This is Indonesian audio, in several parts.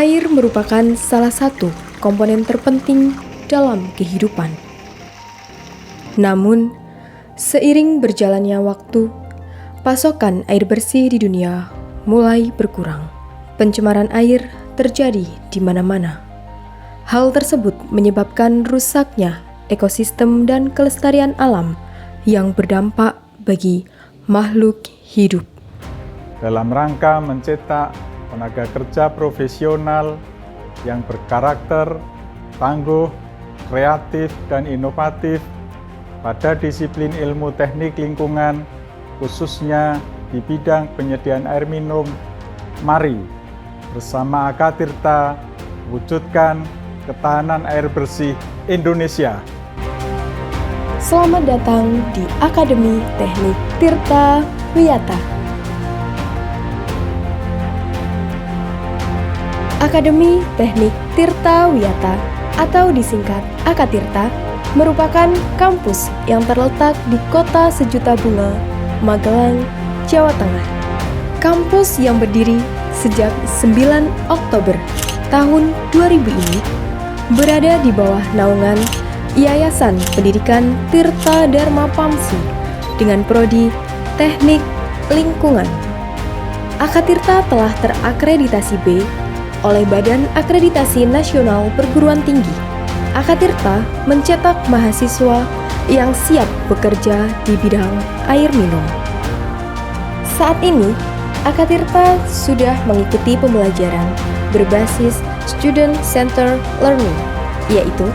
Air merupakan salah satu komponen terpenting dalam kehidupan. Namun, seiring berjalannya waktu, pasokan air bersih di dunia mulai berkurang. Pencemaran air terjadi di mana-mana. Hal tersebut menyebabkan rusaknya ekosistem dan kelestarian alam yang berdampak bagi makhluk hidup. Dalam rangka mencetak tenaga kerja profesional yang berkarakter, tangguh, kreatif, dan inovatif pada disiplin ilmu teknik lingkungan, khususnya di bidang penyediaan air minum, mari bersama Akatirta wujudkan ketahanan air bersih Indonesia. Selamat datang di Akademi Teknik Tirta Wiyata. Akademi Teknik Tirta Wiyata atau disingkat Akatirta merupakan kampus yang terletak di Kota Sejuta Bunga, Magelang, Jawa Tengah. Kampus yang berdiri sejak 9 Oktober tahun 2000 ini berada di bawah naungan Yayasan Pendidikan Tirta Dharma Pamsi dengan prodi Teknik Lingkungan. Akatirta telah terakreditasi B oleh Badan Akreditasi Nasional Perguruan Tinggi. Akatirta mencetak mahasiswa yang siap bekerja di bidang air minum. Saat ini, Akatirta sudah mengikuti pembelajaran berbasis Student Center Learning, yaitu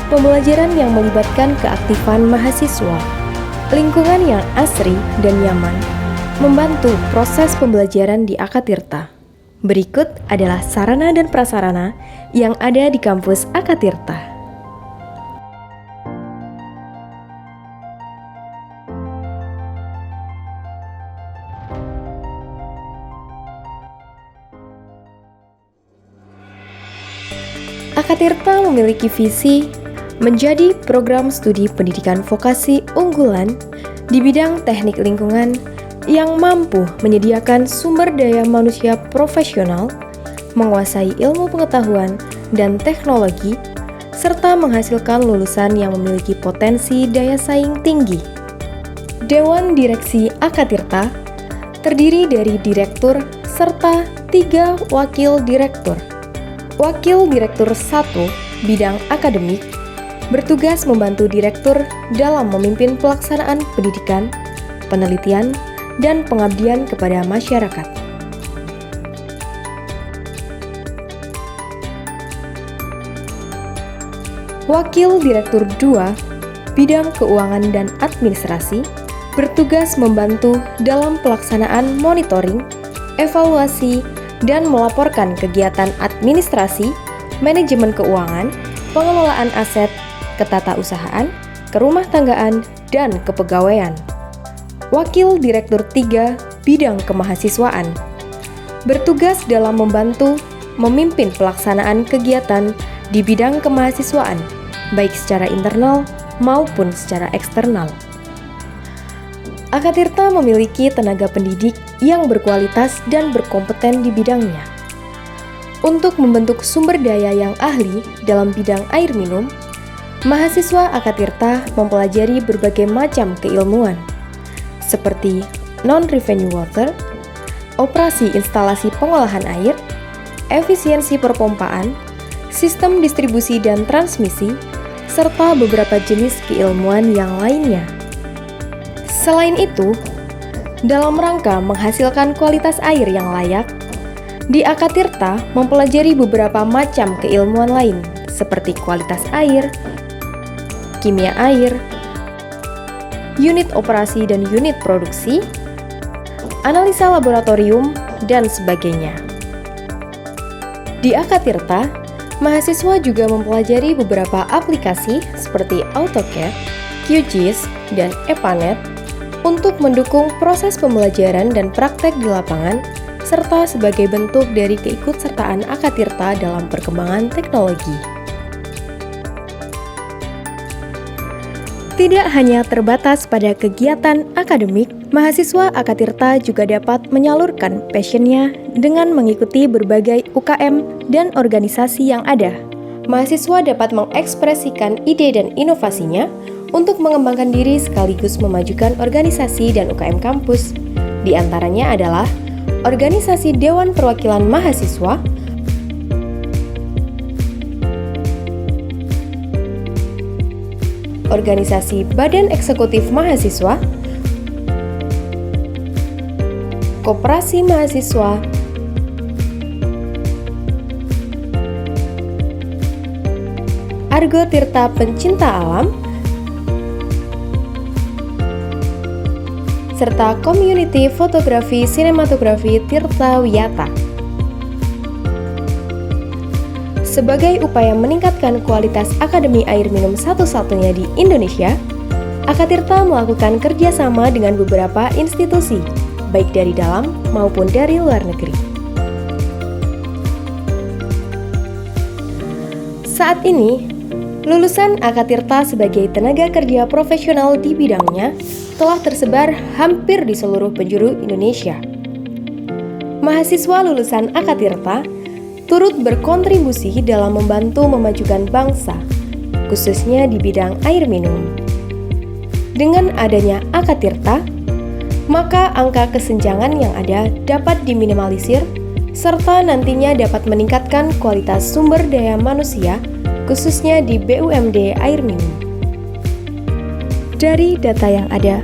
pembelajaran yang melibatkan keaktifan mahasiswa, lingkungan yang asri dan nyaman, membantu proses pembelajaran di Akatirta. Berikut adalah sarana dan prasarana yang ada di kampus Akatirta. Akatirta memiliki visi menjadi program studi pendidikan vokasi unggulan di bidang teknik lingkungan yang mampu menyediakan sumber daya manusia profesional, menguasai ilmu pengetahuan dan teknologi, serta menghasilkan lulusan yang memiliki potensi daya saing tinggi. Dewan Direksi Akatirta terdiri dari direktur serta 3 wakil direktur. Wakil Direktur 1 bidang akademik bertugas membantu direktur dalam memimpin pelaksanaan pendidikan, penelitian, dan pengabdian kepada masyarakat. Wakil Direktur 2 bidang keuangan dan administrasi bertugas membantu dalam pelaksanaan monitoring, evaluasi, dan melaporkan kegiatan administrasi, manajemen keuangan, pengelolaan aset, ketatausahaan, kerumah tanggaan, dan kepegawaian. Wakil Direktur 3 bidang kemahasiswaan bertugas dalam membantu memimpin pelaksanaan kegiatan di bidang kemahasiswaan, baik secara internal maupun secara eksternal. Akatirta memiliki tenaga pendidik yang berkualitas dan berkompeten di bidangnya. Untuk membentuk sumber daya yang ahli dalam bidang air minum, mahasiswa Akatirta mempelajari berbagai macam keilmuan, seperti non-revenue water, operasi instalasi pengolahan air, efisiensi perpompaan, sistem distribusi dan transmisi, serta beberapa jenis keilmuan yang lainnya. Selain itu, dalam rangka menghasilkan kualitas air yang layak, di Akatirta mempelajari beberapa macam keilmuan lain seperti kualitas air, kimia air, unit operasi dan unit produksi, analisa laboratorium, dan sebagainya. Di Akatirta, mahasiswa juga mempelajari beberapa aplikasi seperti AutoCAD, QGIS, dan EPANET untuk mendukung proses pembelajaran dan praktek di lapangan, serta sebagai bentuk dari keikutsertaan Akatirta dalam perkembangan teknologi. Tidak hanya terbatas pada kegiatan akademik, mahasiswa Akatirta juga dapat menyalurkan passionnya dengan mengikuti berbagai UKM dan organisasi yang ada. Mahasiswa dapat mengekspresikan ide dan inovasinya untuk mengembangkan diri sekaligus memajukan organisasi dan UKM kampus. Di antaranya adalah Organisasi Dewan Perwakilan Mahasiswa, Organisasi Badan Eksekutif Mahasiswa, Koperasi Mahasiswa, Argo Tirta Pencinta Alam, serta Community Fotografi Sinematografi Tirta Wiyata. Sebagai upaya meningkatkan kualitas akademi air minum satu-satunya di Indonesia, Akatirta melakukan kerjasama dengan beberapa institusi, baik dari dalam maupun dari luar negeri. Saat ini, lulusan Akatirta sebagai tenaga kerja profesional di bidangnya telah tersebar hampir di seluruh penjuru Indonesia. Mahasiswa lulusan Akatirta turut berkontribusi dalam membantu memajukan bangsa, khususnya di bidang air minum. Dengan adanya Akatirta, maka angka kesenjangan yang ada dapat diminimalisir, serta nantinya dapat meningkatkan kualitas sumber daya manusia, khususnya di BUMD air minum. Dari data yang ada,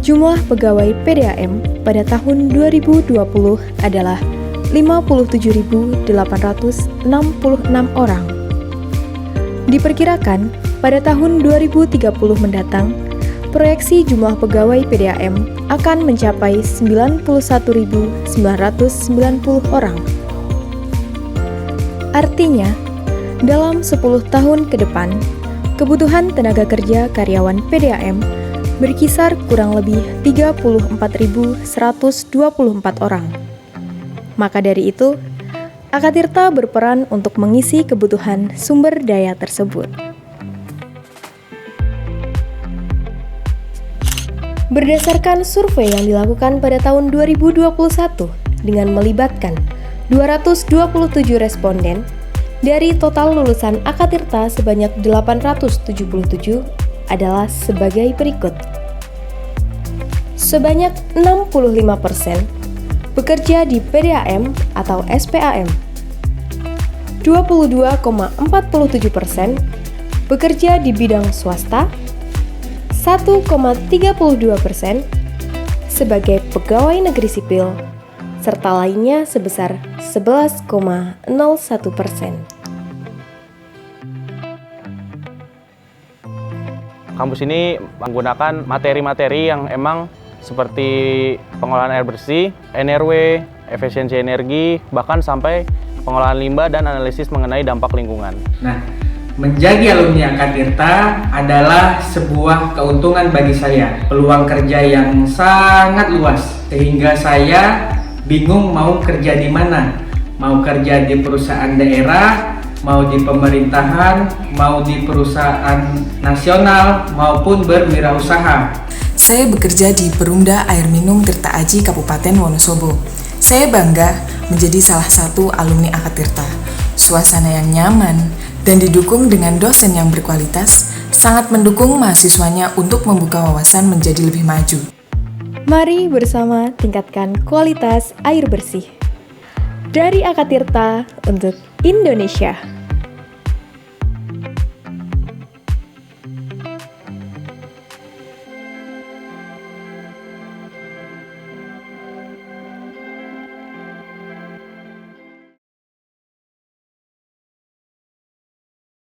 jumlah pegawai PDAM pada tahun 2020 adalah 57.866 orang. Diperkirakan pada tahun 2030 mendatang, proyeksi jumlah pegawai PDAM akan mencapai 91.990 orang. Artinya, dalam 10 tahun ke depan, kebutuhan tenaga kerja karyawan PDAM berkisar kurang lebih 34.124 orang. Maka dari itu, Akatirta berperan untuk mengisi kebutuhan sumber daya tersebut. Berdasarkan survei yang dilakukan pada tahun 2021 dengan melibatkan 227 responden, dari total lulusan Akatirta sebanyak 877 adalah sebagai berikut. Sebanyak 65% bekerja di PDAM atau SPAM, 22,47% bekerja di bidang swasta, 1,32% sebagai pegawai negeri sipil, serta lainnya sebesar 11,01%. Kampus ini menggunakan materi-materi yang emang seperti pengolahan air bersih, NRW, efisiensi energi, bahkan sampai pengolahan limbah dan analisis mengenai dampak lingkungan. Nah, menjadi alumni Akatirta adalah sebuah keuntungan bagi saya, peluang kerja yang sangat luas, sehingga saya bingung mau kerja di mana, mau kerja di perusahaan daerah, mau di pemerintahan, mau di perusahaan nasional, maupun berwirausaha. Saya bekerja di Perumda Air Minum Tirta Aji Kabupaten Wonosobo. Saya bangga menjadi salah satu alumni Akatirta. Suasana yang nyaman dan didukung dengan dosen yang berkualitas sangat mendukung mahasiswanya untuk membuka wawasan menjadi lebih maju. Mari bersama tingkatkan kualitas air bersih. Dari Akatirta untuk Indonesia.